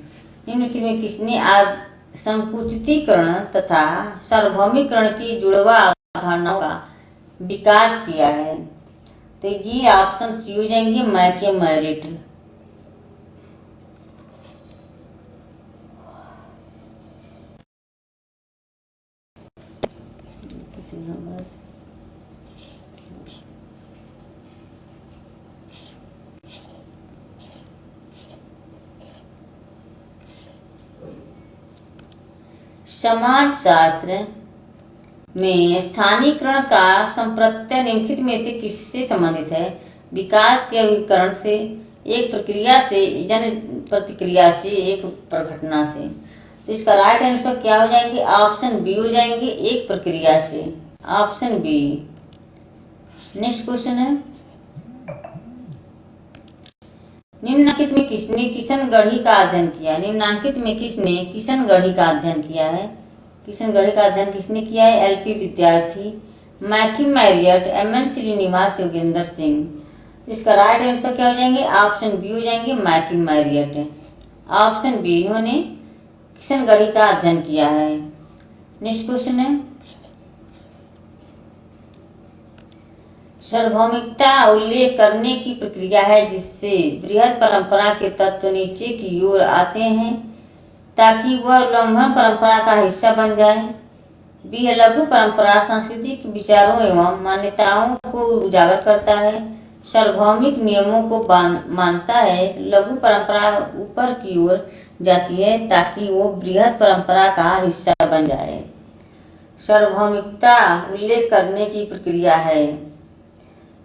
निम्नलिखित में किसने संकुचितीकरण तथा सार्वभौमिकरण की जुड़वां अवधारणाओं का विकास किया है? तो ये ऑप्शन सी हो जाएंगे, मैक्यू मैरियट। समाजशास्त्र में स्थानीयकरण का संप्रत्यय निम्नलिखित में से किससे संबंधित है? विकास के अभिकरण से, एक प्रक्रिया से, जन प्रतिक्रिया से, एक प्रघटना से। तो इसका राइट आंसर क्या हो जाएंगे? ऑप्शन बी हो जाएंगे, एक प्रक्रिया से, ऑप्शन बी। नेक्स्ट क्वेश्चन है, निम्नलिखित में किसने किशनगढ़ी का अध्ययन किया है? निम्नलिखित में किसने किशनगढ़ी का अध्ययन किया है? किशनगढ़ी का अध्ययन किसने किया है? L P. Vidyarthi, McKim Marriott, M N Srinivas, Yogendra Singh. इसका राइट आंसर क्या हो जाएंगे? ऑप्शन बी हो जाएंगे, मैक्यू मैरियट, ऑप्शन बी। इन्होंने किशनगढ़ी का अध्ययन किया है। नेक्स्ट क्वेश्चन है, सार्वभौमिकता उल्लेख करने की प्रक्रिया है जिससे बृहद परंपरा के तत्व नीचे की ओर आते हैं ताकि वह उल्लंघन परंपरा का हिस्सा बन जाए। बी है, लघु परंपरा सांस्कृतिक विचारों एवं मान्यताओं को उजागर करता है, सार्वभौमिक नियमों को मानता है। लघु परंपरा ऊपर की ओर जाती है ताकि वो बृहद परंपरा का हिस्सा बन जाए। सार्वभौमिकता उल्लेख करने की प्रक्रिया है।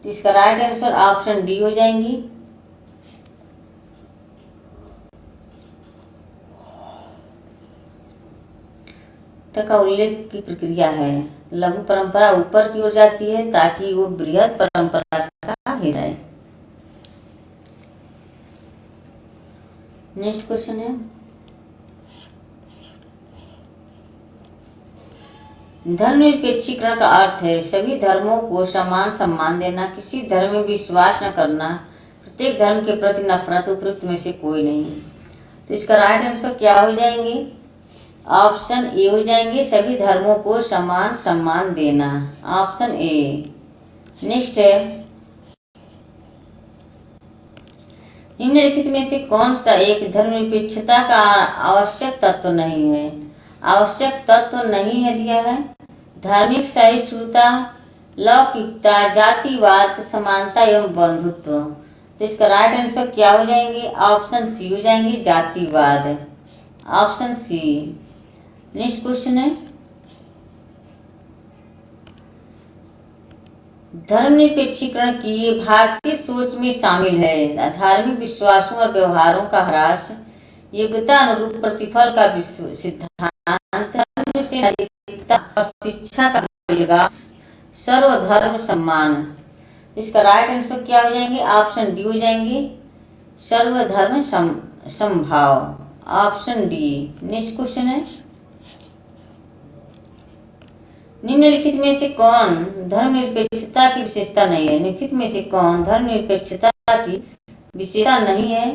तो इसका राइट आंसर ऑप्शन डी हो जाएंगी। का उल्लेख की प्रक्रिया है। लघु परंपरा ऊपर की ओर जाती है ताकि वो बृहद परंपरा का हिस्सा है। नेक्स्ट क्वेश्चन है, धर्मनिरपेक्षीकरण का अर्थ है सभी धर्मों को समान सम्मान देना, किसी धर्म में विश्वास न करना, प्रत्येक धर्म के प्रति नफरत, उपयुक्त में से कोई नहीं। तो इसका राइट आंसर क्या हो जाएंगे? ऑप्शन ए हो जाएंगे, सभी धर्मों को समान सम्मान देना, ऑप्शन ए। नेक्स्ट है, निम्नलिखित में से कौन सा एक धर्मनिरपेक्षता का आवश्यक तत्व नहीं है? आवश्यक तत्व नहीं है दिया है धार्मिक सहिष्णुता, लौकिकता, जातिवाद, समानता एवं बंधुत्व। तो तो इसका राइट आंसर क्या हो जाएंगे? ऑप्शन सी हो जाएंगे, जातिवाद। Option C. नेक्स्ट क्वेश्चन है, धर्मनिरपेक्षीकरण की भारतीय सोच में शामिल है धार्मिक विश्वासों और व्यवहारों का ह्रास, योग्यता अनुरूप प्रतिफल का सिद्धांत, धर्म से नैतिकता और शिक्षा का विकास, सर्वधर्म सम्मान। इसका राइट आंसर क्या हो जाएंगे? ऑप्शन डी हो जाएंगे, सर्वधर्म समभाव। Option D. नेक्स्ट क्वेश्चन है, निम्नलिखित में से कौन धर्मनिरपेक्षता की विशेषता नहीं है? निम्नलिखित में से कौन धर्मनिरपेक्षता की विशेषता नहीं है?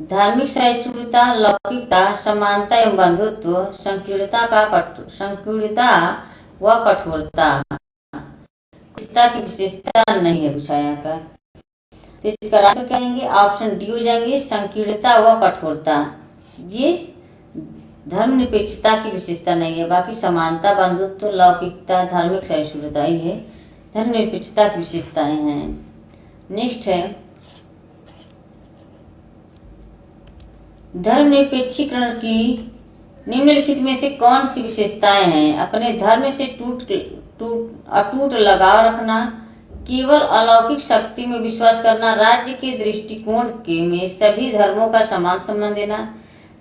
धार्मिक सहिष्णुता, लौकिकता, समानता एवं बंधुत्व, संकीर्णता व कठोरता। की विशेषता नहीं है पूछा यहाँ का। तो इसका आंसर क्या आएंगे? ऑप्शन डी हो जाएंगे, संकीर्णता व कठोरता। ये धर्मनिरपेक्षता की विशेषता नहीं है, बाकी समानता, बंधुत्व, लौकिकता, धार्मिक सहिष्णुता ही है धर्मनिरपेक्षता की विशेषताएं हैं। नेक्स्ट है, धर्मनिरपेक्षीकरण की निम्नलिखित में से कौन सी विशेषताएं हैं? अपने धर्म से अटूट लगाव रखना, केवल अलौकिक शक्ति में विश्वास करना, राज्य के दृष्टिकोण के में सभी धर्मों का समान सम्मान देना,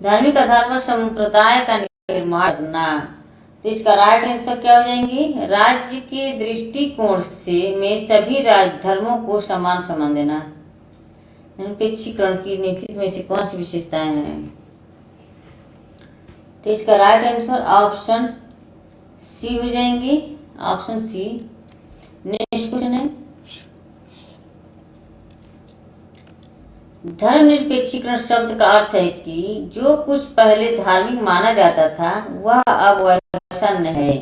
धार्मिक आधार पर संप्रदाय का निर्माण करना। तो इसका राइट आंसर क्या हो जाएंगे? राज्य के दृष्टिकोण से में सभी धर्मों को समान सम्मान देना। धर्मनिरपेक्षीकरण की निम्नलिखित में से कौन सी विशेषताएं हैं? तो इसका राइट आंसर ऑप्शन सी हो जाएंगे, ऑप्शन सी। नेक्स्ट क्वेश्चन है, धर्मनिरपेक्षीकरण शब्द का अर्थ है कि जो कुछ पहले धार्मिक माना जाता था वह अब वैसा नहीं है।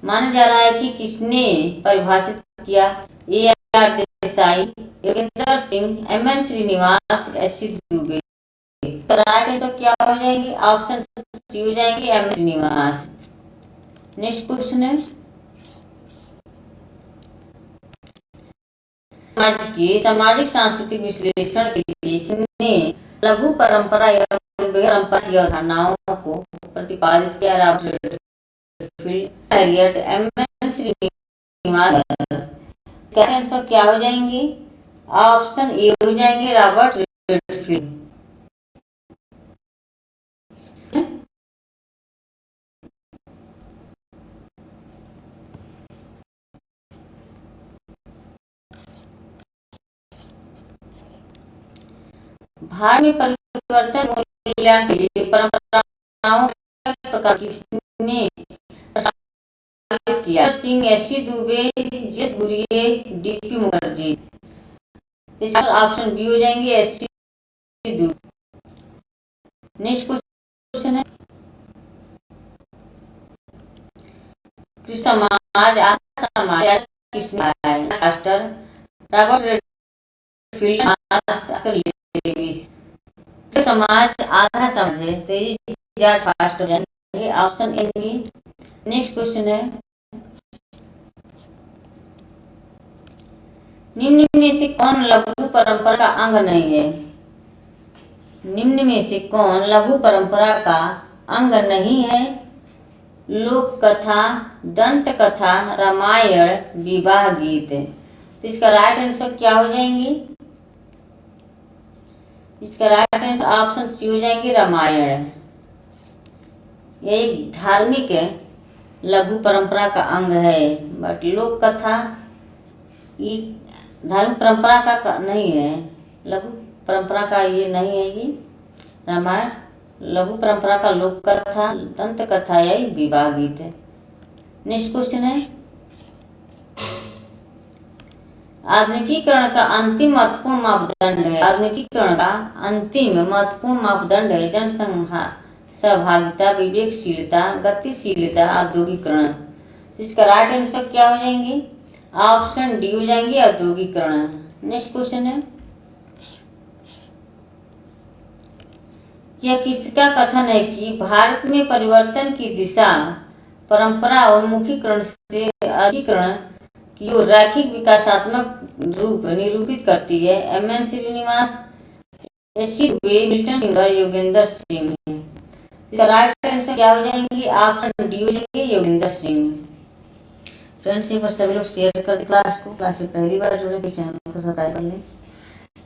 माना जा रहा है कि किसने परिभाषित किया? AR Desai, Yogendra Singh, MN Srinivas, SC Dubey. तो राइट आंसर क्या हो जाएंगे? ऑप्शन सी हो जाएंगे, MN श्रीनिवास। नेक्स्ट क्वेश्चन है, समाज के सामाजिक सांस्कृतिक विश्लेषण के लिए किसने लघु परंपरा एवं परंपरा की अवधारणाओं को प्रतिपादित किया? Robert Harriot, MN Srinivas. क्या आंसर क्या हो जाएंगे? ऑप्शन ए हो जाएंगे, रॉबर्ट रेडफील्ड। भारत में परिवर्तन मूल्यांकन के लिए परंपराओं प्रकार किसने प्रस्तावित किया? Singh, SC Dubey, GS Ghurye, DP Mukherjee. इसका ऑप्शन बी हो जाएंगे, SC दुबे। नेक्स्ट क्वेश्चन है, समाज आधा समाज किसने आया? रॉबर्ट रेडफील्ड, समाज आधा समाज है, तेजी फास्ट हो जाएंगे, ऑप्शन ए। नेक्स्ट क्वेश्चन है, निम्न में से कौन लघु परंपरा का अंग नहीं है? निम्न में से कौन लघु परंपरा का अंग नहीं है? लोक कथा, दंत कथा, रामायण, विवाह गीत। तो इसका राइट आंसर क्या हो जाएंगे? इसका राइट आंसर ऑप्शन सी हो जाएंगे, रामायण। यह एक धार्मिक लघु परंपरा का अंग है, बट लोक कथा ये धार्मिक परंपरा का नहीं है, लघु परंपरा का ये नहीं है। ये रामायण लघु परंपरा का लोक कथा, दंत कथा या विवाह गीत है। नेक्स्ट क्वेश्चन है, आधुनिकीकरण का अंतिम महत्वपूर्ण मापदंड है? आधुनिकीकरण का अंतिम महत्वपूर्ण मापदंड है जन सहभागिता, विवेकशीलता, गतिशीलता, औद्योगिकरण। तो इसका राइट आंसर क्या हो जाएंगे? ऑप्शन डी हो जाएंगे, औद्योगिकरण। नेक्स्ट क्वेश्चन है, यह किसका कथन है कि भारत में परिवर्तन की दिशा परंपरा उन्मुखीकरण से अधिकरण कि वो रैखिक विकासात्मक रूप निरूपित करती है? M N Srinivas, S C. Dube, Milton Singer, Yogendra Singh. इसका राइट आंसर क्या हो जाएंगे? ऑप्शन डी हो जाएंगे, योगेंद्र सिंह। फ्रेंड्स, एक बार सभी लोग शेयर कर दें क्लास को। क्लास से पहली बार जुड़े तो चैनल को सब्सक्राइब कर लें।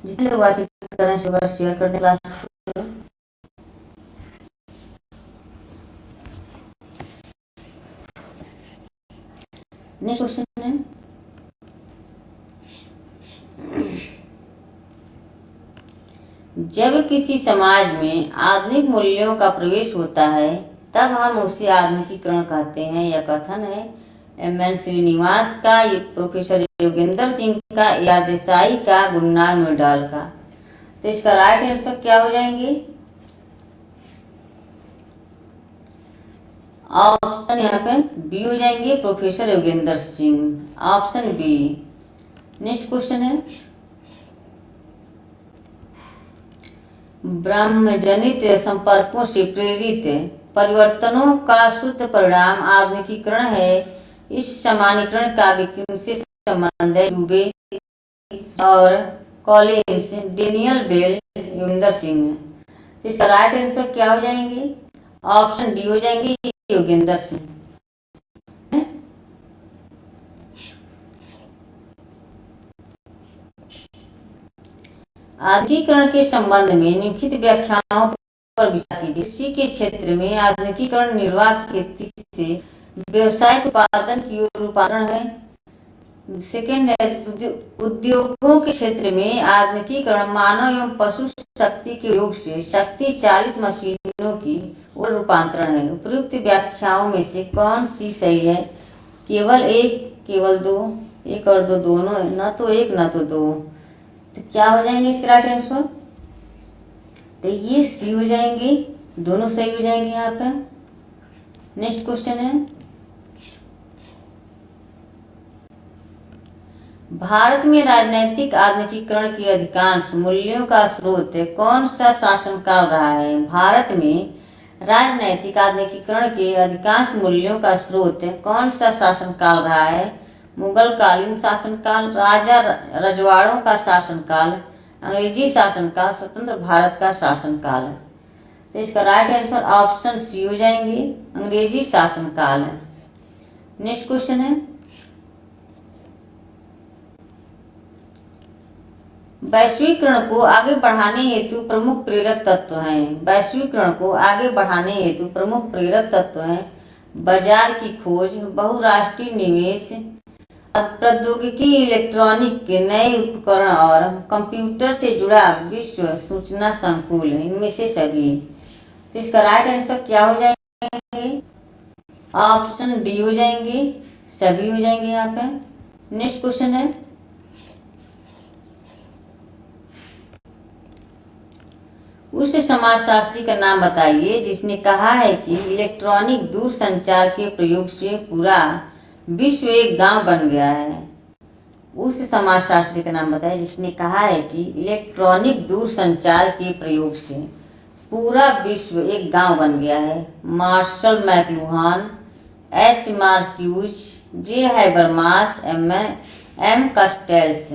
जितने लोग बातचीत करें इस बार शेयर कर दें क्लास को। नेक्स्ट क्वेश्चन है, जब किसी समाज में आधुनिक मूल्यों का प्रवेश होता है तब हम उसे आधुनिकीकरण कहते हैं। यह कथन है एम एन श्रीनिवास का, प्रोफेसर योगेंद्र सिंह का, या देसाई का, गुलनार मिर्डाल का। तो इसका राइट आंसर क्या हो जाएंगे? ऑप्शन यहाँ पे बी हो जाएंगे, professor Yogendra Singh, option B. Next question है, ब्रह्मजनित संपर्कों से प्रेरित परिवर्तनों का शुद्ध परिणाम आधुनिकीकरण है। इस समानीकरण का किनसे संबंध है? दुबे और Collins, Daniel Bell, Yogendra Singh. तो इसका राइट आंसर क्या हो जाएंगे? ऑप्शन डी हो जाएंगे, योगेंद्र सिंह। आधुनिकीकरण के संबंध में निम्नलिखित व्याख्याओं पर विचार कीजिए। कृषि के क्षेत्र में आधुनिकीकरण निर्वाह खेती से व्यावसायिक उत्पादन की ओर रूपांतरण है। सेकेंड है, उद्योगों के क्षेत्र में आधुनिकीकरण मानव एवं पशु शक्ति के उपयोग से शक्ति चालित मशीनों की ओर रूपांतरण है। उपयुक्त व्याख्याओं में से कौन सी सही है? केवल एक, केवल दो, एक और दो दोनों, न तो एक न तो दो। तो क्या हो जाएंगे इसके राइट आंसर? तो ये सी हो जाएंगे, दोनों सही हो जाएंगे यहाँ पे। नेक्स्ट क्वेश्चन है, भारत में राजनैतिक आधुनिकीकरण के अधिकांश मूल्यों का स्रोत कौन सा शासनकाल रहा है? भारत में राजनैतिक आधुनिकीकरण के अधिकांश मूल्यों का स्रोत कौन सा शासनकाल रहा है? मुगल कालीन शासनकाल, राजा रजवाड़ों का शासनकाल, अंग्रेजी शासनकाल, स्वतंत्र भारत का शासनकाल। तो इसका राइट आंसर ऑप्शन सी हो जाएंगे, अंग्रेजी शासनकाल। नेक्स्ट क्वेश्चन है, वैश्वीकरण को आगे बढ़ाने हेतु प्रमुख प्रेरक तत्व हैं। वैश्वीकरण को आगे बढ़ाने हेतु प्रमुख प्रेरक तत्व हैं बाजार की खोज, बहुराष्ट्रीय निवेश, प्रौद्योगिकी, इलेक्ट्रॉनिक के नए उपकरण और कंप्यूटर से जुड़ा विश्व सूचना संकुल, इनमें से सभी। तो इसका राइट आंसर क्या हो जाएंगे? ऑप्शन डी हो जाएंगे, सभी हो जाएंगे यहाँ पे। नेक्स्ट क्वेश्चन है, उस समाजशास्त्री का नाम बताइए जिसने कहा है कि इलेक्ट्रॉनिक दूरसंचार के प्रयोग से पूरा विश्व एक गांव बन गया है। उस समाजशास्त्री का नाम बताइए जिसने कहा है कि इलेक्ट्रॉनिक दूरसंचार के प्रयोग से पूरा विश्व एक गांव बन गया है। मार्शल मैकलुहान, एच मार्क्यूज, जे हैबरमास, एम कस्टेल्स।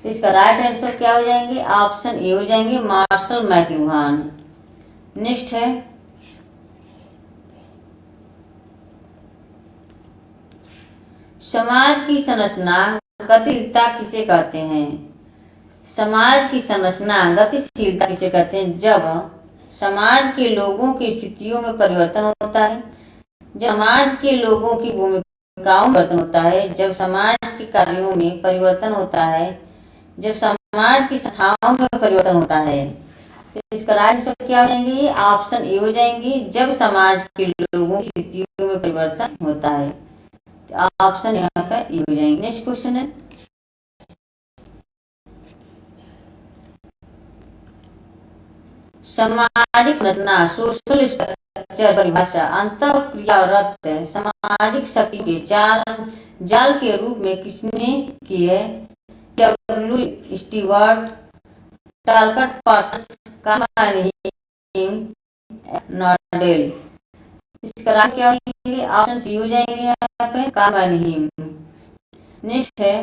तो इसका राइट आंसर क्या हो जाएंगे? ऑप्शन ए हो जाएंगे, मार्शल मैकलुहान। नेक्स्ट है, समाज की संरचना गतिशीलता किसे कहते हैं? समाज की संरचना गतिशीलता किसे कहते हैं? जब समाज के लोगों की स्थितियों में परिवर्तन होता है, जब समाज के लोगों की भूमिकाओं में परिवर्तन होता है, जब समाज के कार्यों में परिवर्तन होता है, जब समाज की संस्थाओं में परिवर्तन होता है। तो इसका राइट आंसर क्या हो जाएंगे? ऑप्शन ए हो जाएंगे, जब समाज के लोगों की स्थितियों में परिवर्तन होता है। तो ऑप्शन यहाँ पे ए हो जाएंगे। नेक्स्ट क्वेश्चन है, सामाजिक संरचना, सोशल स्ट्रक्चर परिभाषा अंतःक्रियारत सामाजिक शक्ति के जाल के रूप में किसने की है? W Stewart, Talcott Parsons, Karl Mannheim, Nadel. इसका राइट क्या होंगे? ऑप्शन सी हो जाएंगे यहाँ पे, कार्माइनहीम। नेक्स्ट है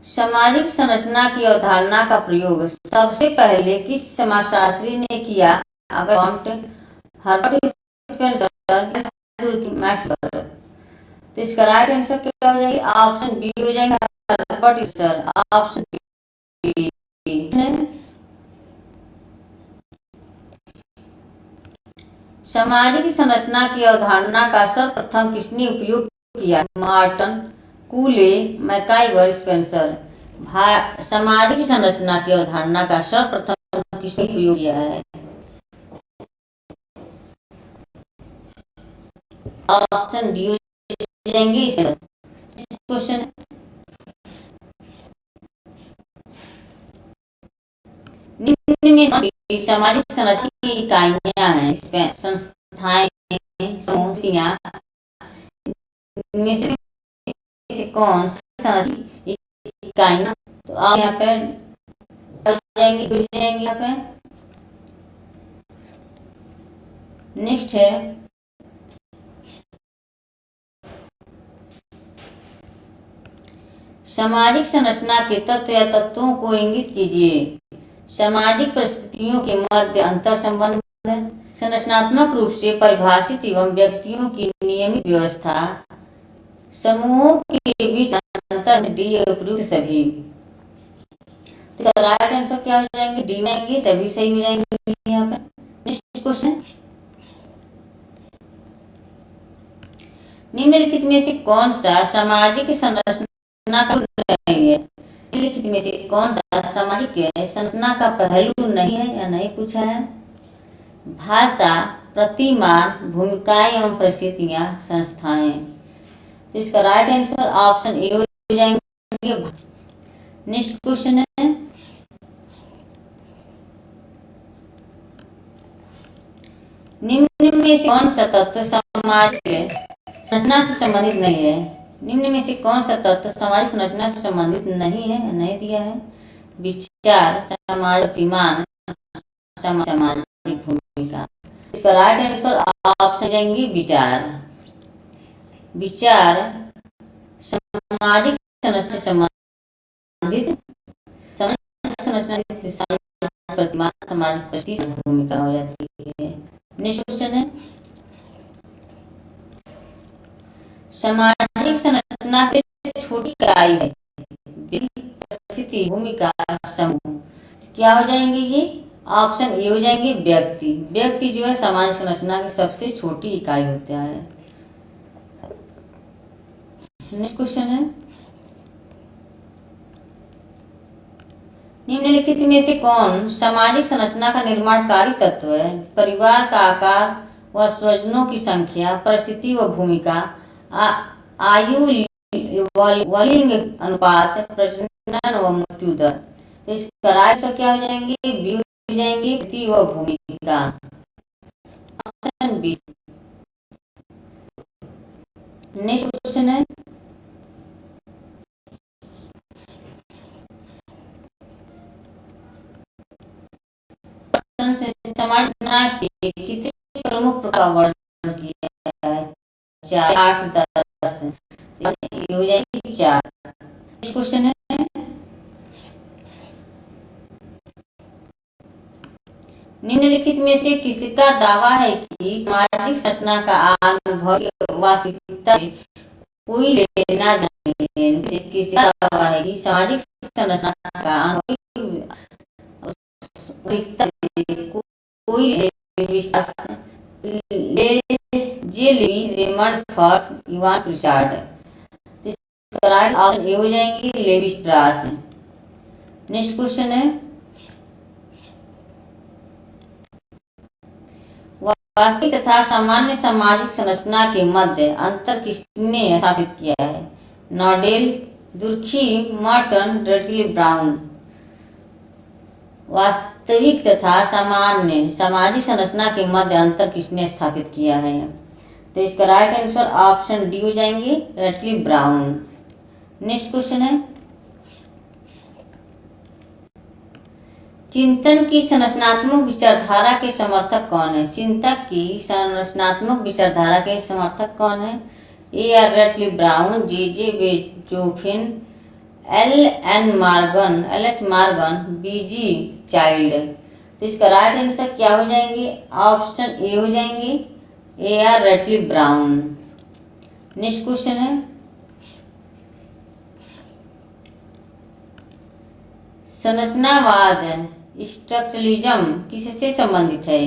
सामाजिक संरचना की अवधारणा का प्रयोग सबसे पहले किस समाजशास्त्री ने किया? अगर हर्बर्ट स्पेंसर, मैक्सवेल। तो इसका राइट आंसर क्या हो जाएगी? ऑप्शन बी हो जाएगा, हर्बर्ट स्पेंसर। Option B. सामाजिक संरचना की अवधारणा का सर्वप्रथम किसने उपयोग किया? Marton, कूले, MacIver, Spencer. सामाजिक संरचना की अवधारणा का सर्वप्रथम किसने उपयोग किया है? ऑप्शन डी हो जाएंगे। क्वेश्चन निम्न में सामाजिक संरचना की इकाइयां हैं, संस्थाएं, समूह, इनमें से कौन सी इकाइयां? तो आप यहाँ पे जाएंगे यहाँ पे। नेक्स्ट है सामाजिक संरचना के तत्व या तत्वों को इंगित कीजिए। सामाजिक परिस्थितियों के मध्य अंतर संबंध, संरचनात्मक रूप से परिभाषित एवं व्यक्तियों की नियमित व्यवस्था, समूहों के बीच अंतर, डी उपयुक्त सभी। तो राइट आंसर क्या हो जाएंगे? डी जाएंगे, सभी सही हो जाएंगे यहाँ पे। नेक्स्ट क्वेश्चन, निम्नलिखित में से कौन सा सामाजिक संरचना का नहीं है? निम्नलिखित में से कौन सा सामाजिक संरचना का पहलू नहीं है या नहीं पूछा है? भाषा, प्रतिमान, भूमिकाएं एवं परिस्थितियां, संस्थाएं। तो इसका राइट आंसर ऑप्शन ए हो जाएंगे। नेक्स्ट क्वेश्चन है निम्न में से कौन सा तत्व सामाजिक संरचना से संबंधित नहीं है? निम्न में से कौन सा तत्व सामाजिक संरचना से संबंधित नहीं है? नहीं दिया है। विचार, समाज, प्रतिमान, सामाजिक भूमिका। इसका राइट आंसर ऑप्शन जाएंगे विचार। विचार सामाजिक संरचना से संबंधित, प्रतिमान, सामाजिक परिस्थिति, भूमिका हो जाती है। नेक्स्ट क्वेश्चन है सामाजिक संरचना से छोटी इकाई है, परिस्थिति, भूमिका, समूह। क्या हो जाएंगे ये? ऑप्शन ए हो जाएंगे व्यक्ति। व्यक्ति जो है सामाजिक संरचना की सबसे छोटी इकाई होता है। नेक्स्ट क्वेश्चन है निम्नलिखित में से कौन सामाजिक संरचना का निर्माणकारी तत्व है? परिवार का आकार व स्वजनों की संख्या, परिस्थिति व भूमिका, आयु व लिंग अनुपात, प्रजनन व मृत्यु दर। तो इसका राइट आंसर क्या हो जाएंगे? बी हो जाएंगे, परिस्थिति व भूमिका। Option B. नेक्स्ट क्वेश्चन है समाज के कितने प्रमुख प्रकार वर्णन किया है? 4, 8, 10। हो जाएगी 4। क्वेश्चन है निम्नलिखित में से किसका दावा है कि सामाजिक संरचना का अनुभव वास्तविकता से कोई लेना देना? किसका दावा है कि सामाजिक संरचना का अनुभव कोई विश्वास Raymond forth, Ivan Richard. Right option A हो जाएंगे लेवी स्ट्रास। नेक्स्ट क्वेश्चन है वास्तविक तथा सामान्य सामाजिक संरचना के मध्य अंतर किसने स्थापित किया है? नॉडेल, दुर्खी, मॉर्टन, रेडली, ब्राउन। वास्तविक तथा सामान्य सामाजिक संरचना के मध्य अंतर किसने स्थापित किया है? तो इसका राइट आंसर ऑप्शन डी हो जाएंगे, रेडली, ब्राउन। नेक्स्ट क्वेश्चन है चिंतन की संरचनात्मक विचारधारा के समर्थक कौन है? चिंतक की संरचनात्मक विचारधारा के समर्थक कौन है? A R Ratcliffe Brown, J J Bachofen, L H Morgan, B G Childe. तो इसका राइट आंसर क्या हो जाएंगे? ऑप्शन ए हो जाएंगे, A R Ratcliffe Brown. Next question है, संरचनावाद स्ट्रक्चरलिज्म किससे संबंधित है?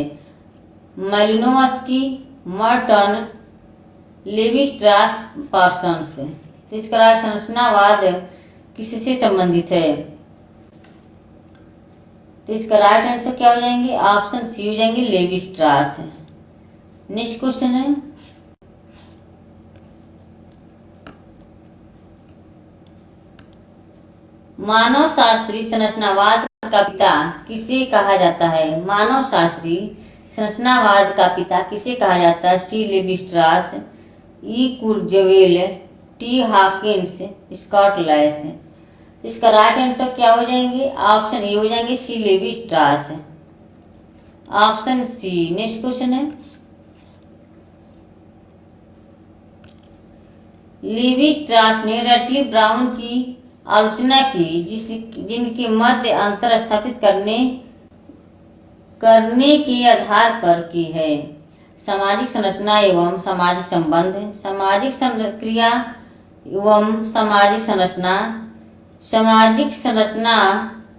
Malinowski, Merton, Levi Strauss, Parsons. तो इसका राइट संरचनावाद किससे संबंधित है? तो इसका राइट आंसर क्या हो जाएंगे? ऑप्शन सी हो जाएंगे, लेवी स्ट्रास। नेक्स्ट क्वेश्चन है, मानव शास्त्री संरचनावाद का पिता किसे कहा जाता है? मानव शास्त्री संरचनावाद का पिता किसे कहा जाता है? C Levi Strauss, E Kurzweil, T Hawkins, Scott Lash. इसका राइट आंसर क्या हो जाएंगे? ऑप्शन ए हो जाएंगे, C Levi Strauss. Option C. Next question है, लेवी स्ट्रास ने रैटक्लिफ ब्राउन की आलोचना की जिनके मध्य अंतर स्थापित करने के आधार पर की है? सामाजिक संरचना एवं सामाजिक संबंध, सामाजिक क्रिया एवं सामाजिक संरचना, सामाजिक संरचना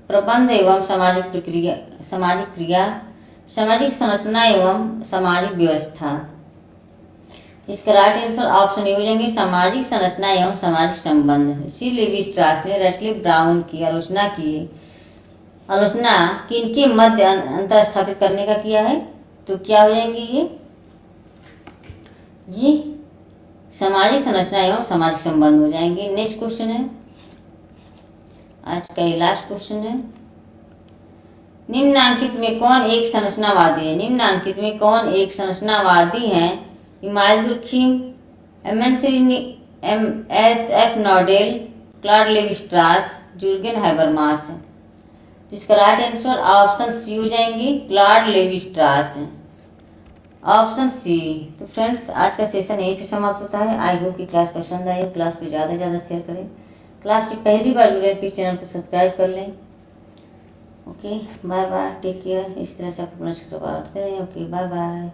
प्रबंध एवं सामाजिक क्रिया, सामाजिक संरचना एवं सामाजिक व्यवस्था। इसका राइट आंसर ऑप्शन ए हो जाएंगे, सामाजिक संरचना एवं सामाजिक संबंध। सी लेवी स्ट्रास ने रैटक्लिफ ब्राउन की आलोचना किनके मध्य अंतर स्थापित करने का किया है? तो क्या हो जाएंगे ये सामाजिक संरचना एवं सामाजिक संबंध हो जाएंगे। नेक्स्ट क्वेश्चन है, आज का ये लास्ट क्वेश्चन है, निम्नांकित में कौन एक संरचनावादी है? निम्नांकित में कौन एक संरचनावादी है? Emile Durkheim, S F Nadel, Claude Levi Strauss, Jurgen Habermas. जिसका राइट आंसर ऑप्शन सी हो जाएंगे, Claude Levi Strauss. Option C. तो फ्रेंड्स, आज का सेशन यहीं पे समाप्त होता है। आई होप कि क्लास पसंद आई हो। क्लास को ज़्यादा से ज़्यादा शेयर करें। क्लास की पहली बार जुड़े प्लीज़ चैनल को सब्सक्राइब कर लें। Okay, bye bye, take care. इस तरह से अपना सपोर्ट करते रहें। Okay, bye bye.